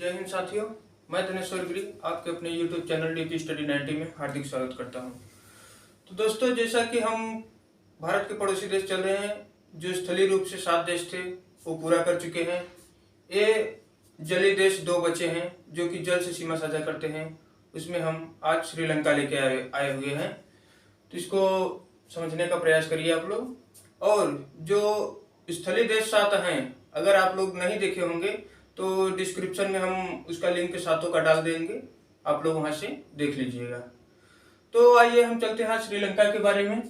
जय हिंद साथियों, मैं धनेश्वर गिरी आपके अपने YouTube चैनल डीपी स्टडी 90 में हार्दिक स्वागत करता हूं। तो दोस्तों, जैसा कि हम भारत के पड़ोसी देश चल रहे हैं, जो स्थलीय रूप से 7 देश थे वो पूरा कर चुके हैं। ये जलीय देश 2 बचे हैं जो कि जल से सीमा साझा करते हैं। उसमें हम आज श्रीलंका लेके आए हुए हैं, तो इसको समझने का प्रयास करिए आप लोग। और जो स्थलीय देश 7 हैं, अगर आप लोग नहीं देखे होंगे तो डिस्क्रिप्शन में हम उसका लिंक 7 का डाल देंगे, आप लोग वहां से देख लीजिएगा। तो आइए हम चलते हैं श्रीलंका के बारे में,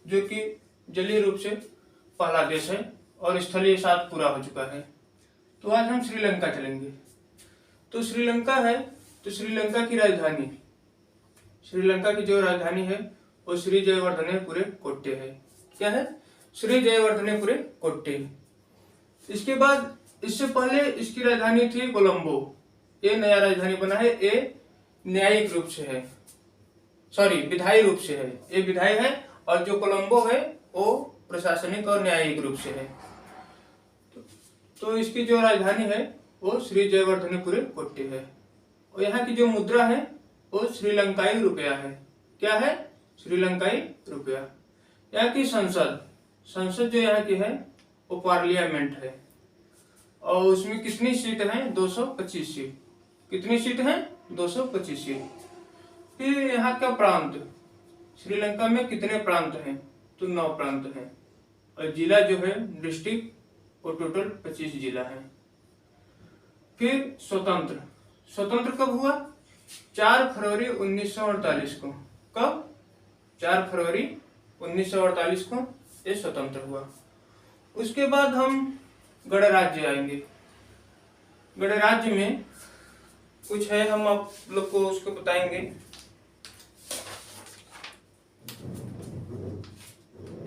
जो कि जलीय रूप से पहला देश है और स्थलीय 7 पूरा हो चुका है। तो आज हम श्रीलंका चलेंगे। तो श्रीलंका है, तो श्रीलंका की राजधानी, श्रीलंका की जो राजधानी है वो श्री जयवर्धनेपुरे कोट्टे है। क्या है? श्री जयवर्धनेपुरे कोट्टे। इसके बाद इससे पहले इसकी राजधानी थी कोलंबो। ये नया राजधानी बना है। ये न्यायिक रूप से है, विधायी रूप से है। ये विधायी है और जो कोलंबो है वो प्रशासनिक और न्यायिक रूप से है। तो इसकी जो राजधानी है वो श्री जयवर्धनेपुरे कोट्टे है। और यहाँ की जो मुद्रा है वो श्रीलंकाई रुपया है। क्या है? श्रीलंकाई रुपया। यहाँ की संसद जो यहाँ की है वो पार्लियामेंट है और उसमें कितनी सीट हैं? 225 सीट। कितनी सीट हैं? 225 सीट। फिर यहाँ का प्रांत, श्रीलंका में कितने प्रांत हैं? तो 9 प्रांत हैं। और जिला जो है डिस्ट्रिक्ट, वो टोटल 25 जिला है। फिर स्वतंत्र कब हुआ? 4 फरवरी 1948 को। कब? 4 फरवरी 1948 को ये स्वतंत्र हुआ। उसके बाद हम गणराज्य आएंगे। गणराज्य में कुछ है, हम आप लोग को उसको बताएंगे।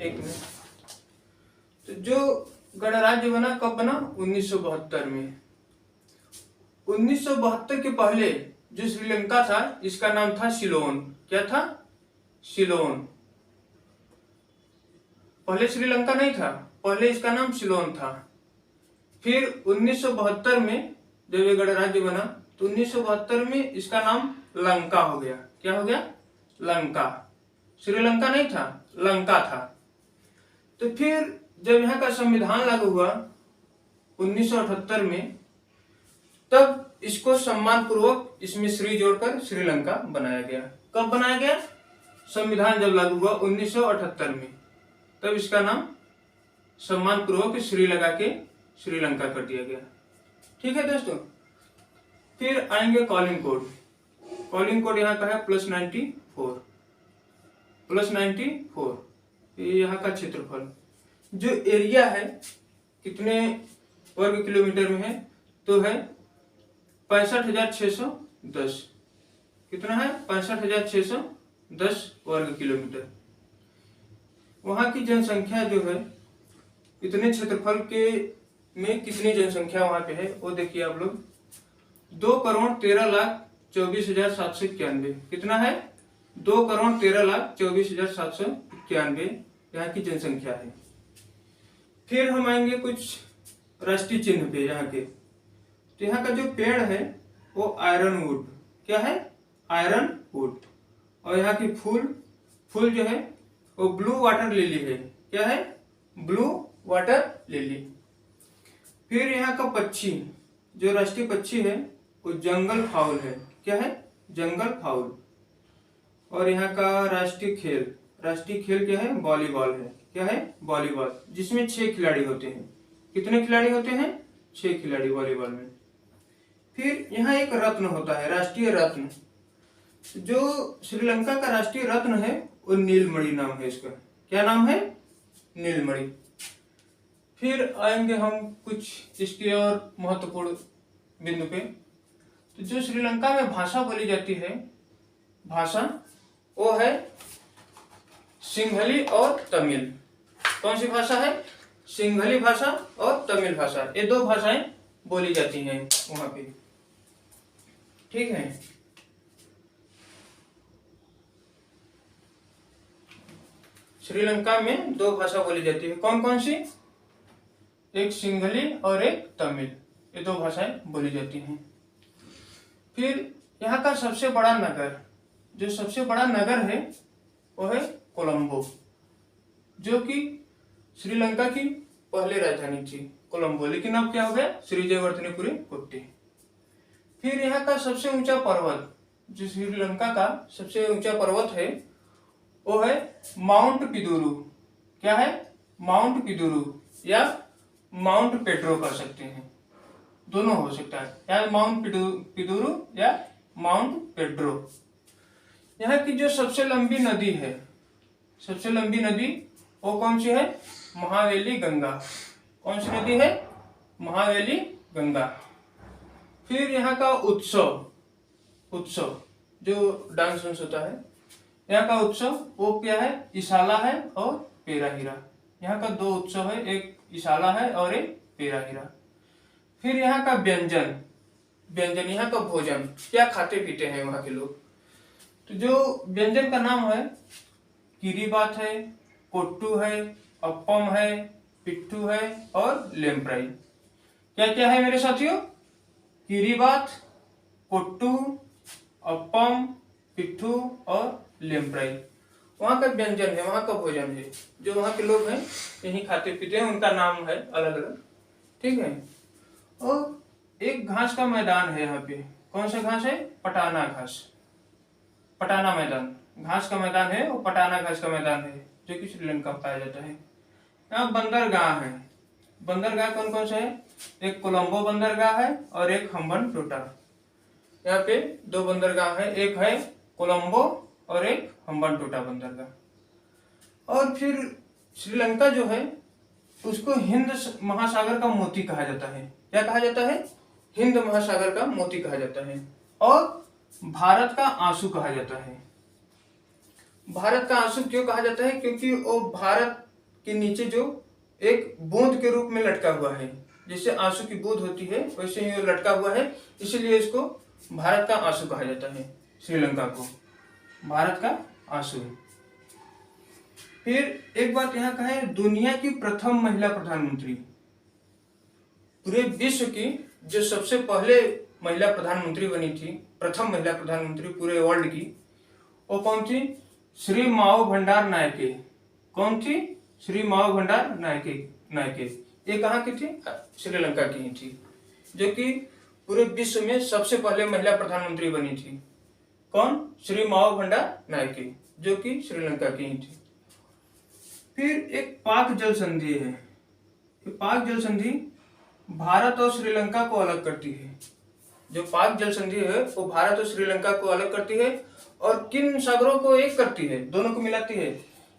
एक मिनट। तो जो गणराज्य बना कब बना? 1972 में। 1972 के पहले जो श्रीलंका था, इसका नाम था सिलोन। क्या था? सिलोन। पहले श्रीलंका नहीं था, पहले इसका नाम सिलोन था। फिर 1972 में जब ये गणराज्य बना तो 1972 में इसका नाम लंका हो गया। क्या हो गया? लंका। श्रीलंका नहीं था, लंका था। तो फिर जब यहाँ का संविधान लागू हुआ 1978 में, तब इसको सम्मान पूर्वक इसमें श्री जोड़कर श्रीलंका बनाया गया। कब बनाया गया? संविधान जब लागू हुआ 1978 में, तब इसका नाम सम्मान पूर्वक श्री लगा के श्रीलंका कर दिया गया। ठीक है दोस्तों। फिर आएंगे कॉलिंग कोड। कॉलिंग कोड यहाँ का है +94। +94 यहाँ का क्षेत्रफल। जो एरिया है कितने वर्ग किलोमीटर में है? तो है 65,610। कितना है? 65,610 वर्ग किलोमीटर। वहां की जनसंख्या जो है, इतने क्षेत्रफल के में कितनी जनसंख्या वहां पे है वो देखिए आप लोग। 2,13,24,791। कितना है? 2,13,24,791 यहाँ की जनसंख्या है। फिर हम आएंगे कुछ राष्ट्रीय चिन्ह पे यहाँ के। तो यहाँ का जो पेड़ है वो आयरन वुड। क्या है? Iron would. और यहाँ की फूल जो है वो ब्लू वाटर लिली है। क्या है? Blue water lily. फिर यहाँ का पक्षी, जो राष्ट्रीय पक्षी है वो जंगल फाउल है। क्या है? जंगल फाउल। और यहाँ का राष्ट्रीय खेल क्या है? वॉलीबॉल है। क्या है? वॉलीबॉल, जिसमें 6 खिलाड़ी होते हैं। कितने खिलाड़ी होते हैं? 6 खिलाड़ी वॉलीबॉल में। फिर यहाँ एक रत्न होता है, राष्ट्रीय रत्न। जो श्रीलंका का राष्ट्रीय रत्न है वो नीलमणि नाम है इसका। क्या नाम है? नीलमणि। फिर आएंगे हम कुछ इसके और महत्वपूर्ण बिंदु पे। तो जो श्रीलंका में भाषा बोली जाती है, भाषा वो है सिंहली और तमिल। कौन सी भाषा है? सिंहली भाषा और तमिल भाषा। ये 2 भाषाएं बोली जाती हैं वहां पे। ठीक है। श्रीलंका में 2 भाषा बोली जाती है। कौन कौन सी? एक सिंहली और एक तमिल। ये 2 भाषाएं बोली जाती हैं। फिर यहाँ का सबसे बड़ा नगर, जो सबसे बड़ा नगर है वो है कोलंबो, जो कि श्रीलंका की पहले राजधानी थी कोलंबो, लेकिन अब क्या हो गया, श्री जयवर्धनेपुरी कोट्टे। फिर यहाँ का सबसे ऊंचा पर्वत, जो श्रीलंका का सबसे ऊंचा पर्वत है वो है माउंट पिदुरु। क्या है? माउंट पिदुरु या माउंट पेड्रो कर सकते हैं, दोनों हो सकता है, या माउंट पिदुरु या माउंट पेड्रो। यहाँ की जो सबसे लंबी नदी है, सबसे लंबी नदी वो कौन सी है? महावेली गंगा। कौन सी नदी है? महावेली गंगा। फिर यहाँ का उत्सव जो डांस होता है, यहाँ का उत्सव वो क्या है? इसाला है और पेराहीरा। यहाँ का दो उत्सव है, एक इसाला है और एक पेराहीरा। फिर यहाँ का व्यंजन, यहाँ का भोजन, क्या खाते पीते हैं वहाँ के लोग, तो जो व्यंजन का नाम है किरीबात है, कोट्टू है, अप्पम है, पिट्ठू है और लेम्प्राई। क्या क्या है मेरे साथियों? किरीबात, कोट्टू, अप्पम, पिट्ठू और लेम्प्राई वहाँ का व्यंजन है, वहाँ का भोजन है। जो वहाँ के लोग हैं यही खाते पीते हैं, उनका नाम है अलग अलग, ठीक है। और एक घास का मैदान है यहाँ पे, कौन सा घास है? पटाना घास, पटाना मैदान, घास का मैदान है वो पटाना घास का मैदान है, जो कि श्रीलंका में पाया जाता है। यहाँ बंदरगाह है, बंदरगाह कौन कौन से है? एक कोलंबो बंदरगाह है और एक हम्बनटोटा। यहाँ पे दो बंदरगाह है, एक है कोलंबो और एक हम्बनटोटा बंदरगाह। और फिर श्रीलंका जो है उसको हिंद महासागर का मोती कहा जाता है। क्या कहा जाता है? हिंद महासागर का मोती कहा जाता है। और भारत का आंसू कहा जाता है। भारत का आंसू क्यों कहा जाता है? क्योंकि वो भारत के नीचे जो एक बूंद के रूप में लटका हुआ है, जैसे आंसू की बूंद होती है वैसे ही लटका हुआ है, इसीलिए इसको भारत का आंसू कहा जाता है। श्रीलंका को भारत का आंसू। फिर एक बात यहाँ का है, दुनिया की प्रथम महिला प्रधानमंत्री, पूरे विश्व की जो सबसे पहले महिला प्रधानमंत्री बनी थी, प्रथम महिला प्रधानमंत्री पूरे वर्ल्ड की, वो कौन थी? श्री माओ भंडार नायके। कौन थी? श्री माओ भंडार नायके। ये कहाँ की थी? श्रीलंका की ही थी, जो कि पूरे विश्व में सबसे पहले महिला प्रधानमंत्री बनी थी। कौन? श्री माओ भंडार नायके, जो कि श्रीलंका की ही थी। फिर एक पाक जल संधि है। पाक जल संधि भारत और श्रीलंका को अलग करती है। जो पाक जल संधि है वो भारत और श्रीलंका को अलग करती है और किन सागरों को एक करती है? दोनों को मिलाती है।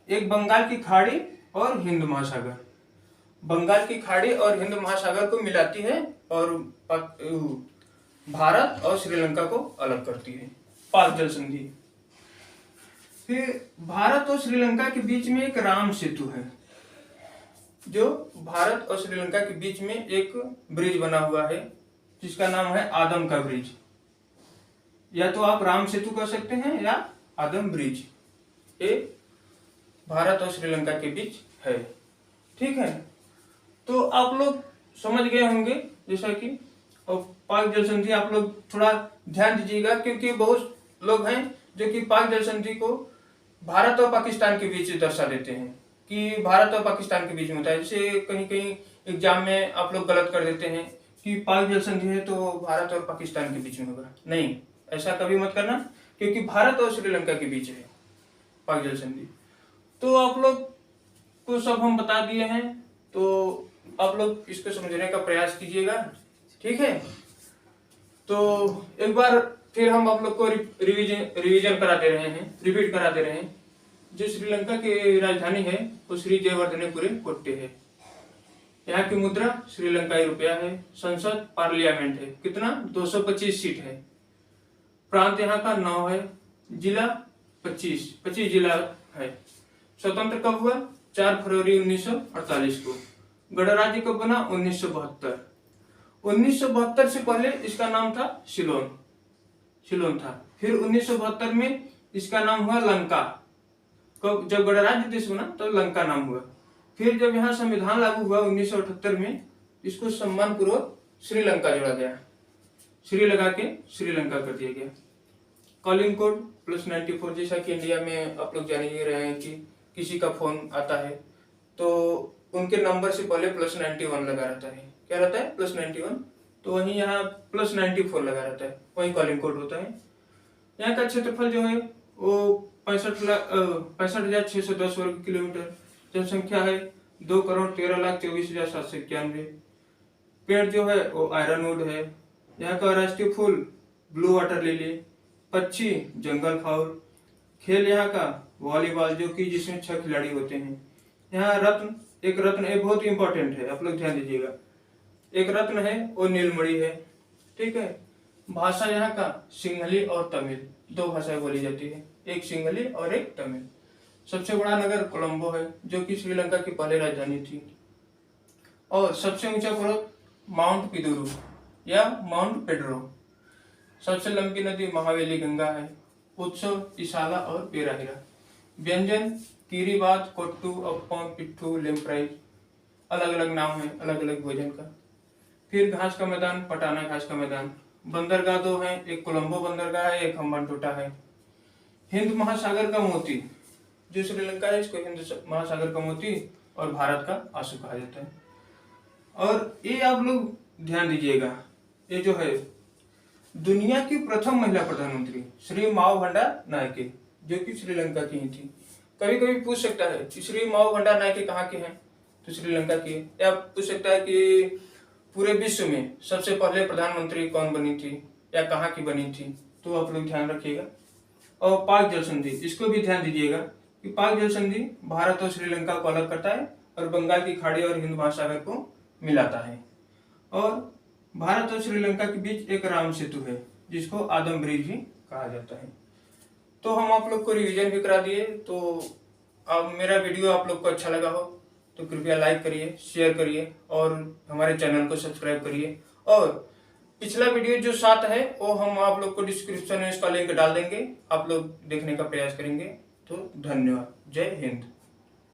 एक बंगाल की खाड़ी और हिंद महासागर, बंगाल की खाड़ी और हिंद महासागर को मिलाती है और भारत और श्रीलंका को अलग करती है, पाक जल संधि। फिर भारत और श्रीलंका के बीच में एक राम सेतु है, जो भारत और श्रीलंका के बीच में एक ब्रिज बना हुआ है जिसका नाम है आदम का ब्रिज। या तो आप राम सेतु कह सकते हैं या आदम ब्रिज। ये भारत और श्रीलंका के बीच है, ठीक है। तो आप लोग समझ गए होंगे, जैसा कि और पाक जल संधि आप लोग थोड़ा ध्यान दीजिएगा, क्योंकि बहुत लोग हैं जो कि पाक जल संधि को भारत और पाकिस्तान के बीच दर्शा देते हैं कि भारत और पाकिस्तान के बीच में होता है। जैसे कहीं कहीं एग्जाम में आप लोग गलत कर देते हैं कि पाक जल संधि है तो भारत और पाकिस्तान के बीच में होगा। नहीं, ऐसा कभी मत करना, क्योंकि भारत और श्रीलंका के बीच है पाक जल संधि। तो आप लोग को सब हम बता दिए हैं, तो आप लोग इसको समझने का प्रयास कीजिएगा, ठीक है। तो एक बार फिर हम आप लोग को रिवीजन कराते रहे हैं, रिपीट कराते रहे हैं। जो श्रीलंका की राजधानी है वो श्री जयवर्धनेपुरी कोट्टे है। यहाँ की मुद्रा श्रीलंकाई रुपया है। संसद पार्लियामेंट है, कितना? 225 सीट है। प्रांत यहाँ का 9 है। जिला 25 जिला है। स्वतंत्र कब हुआ? 4 फरवरी 1948 को। गणराज्य कब बना? 1972। 1972 से पहले इसका नाम था सिलोन था। फिर 1972 में इसका नाम हुआ लंका। कब? जब गणराज्य देश बना तो लंका नाम हुआ। फिर जब यहाँ संविधान लागू हुआ 1978 में, इसको सम्मान पूर्वक श्रीलंका जोड़ा गया। श्री लगा के श्रीलंका कर दिया गया। कॉलिंग कोड +94, जैसा कि इंडिया में आप लोग जान ही रहे हैं कि किसी का फोन आता है तो उनके नंबर से पहले +91 लगा रहता है। क्या रहता है? +91। तो वहीं यहाँ +94 लगा रहता है, वही कॉलिंग कोड होता है। यहाँ का क्षेत्रफल जो है वो 65,610 वर्ग किलोमीटर। जनसंख्या है 2,13,24,791। पेड़ जो है वो आयरनवुड है। यहाँ का राष्ट्रीय फूल ब्लू वाटर लिली। पक्षी जंगल फाउल। खेल यहाँ का वॉलीबॉल, जो कि जिसमें 6 खिलाड़ी होते हैं। यहाँ एक रत्न बहुत ही इंपॉर्टेंट है, आप लोग ध्यान दीजिएगा। एक रत्न है वो नीलमणि है। ठीक है। भाषा यहाँ का सिंहली और तमिल, 2 भाषाएं बोली जाती है, एक सिंहली और एक तमिल। सबसे बड़ा नगर कोलंबो है, जो कि श्रीलंका की पहले राजधानी थी। और सबसे ऊंचा पर्वत माउंट पिदुरु या माउंट पेड्रो। सबसे लंबी नदी महावेली गंगा है। उत्सव इसाला और पेराहिरा। व्यंजन कीरीबात, कोट्टू, अप्पम, पिट्ठू, लेम्प्राई। अलग अलग नाम है अलग अलग भोजन का। फिर घास का मैदान, पटाना घास का मैदान। बंदरगाह 2 है, एक कोलंबो बंदरगाह है, एक हम्बनटोटा है। हिंद महासागर का मोती, जो श्रीलंका है इसको हिंद महासागर का मोती और भारत का आंसू कहा जाता है। और ये आप लोग ध्यान दीजिएगा, ये जो है दुनिया की प्रथम महिला प्रधानमंत्री श्री माओ भंडार नायके, जो कि श्रीलंका की ही थी। कभी कभी पूछ सकता है कि श्री माओ भंडार नायके कहाँ के हैं, तो श्रीलंका की है। या पूछ सकता है कि पूरे विश्व में सबसे पहले प्रधानमंत्री कौन बनी थी या कहाँ की बनी थी, तो आप लोग ध्यान रखिएगा। और पाक जल संधि, इसको भी ध्यान दीजिएगा कि पाक जल संधि भारत और श्रीलंका को अलग करता है और बंगाल की खाड़ी और हिंद महासागर को मिलाता है। और भारत और श्रीलंका के बीच एक राम सेतु है, जिसको आदम ब्रिज भी कहा जाता है। तो हम आप लोग को रिवीजन भी करा दिए। तो अब मेरा वीडियो आप लोग को अच्छा लगा हो तो कृपया लाइक करिए, शेयर करिए और हमारे चैनल को सब्सक्राइब करिए। और पिछला वीडियो जो 7 है वो हम आप लोग को डिस्क्रिप्शन में इसका लिंक डाल देंगे, आप लोग देखने का प्रयास करेंगे। तो धन्यवाद। जय हिंद।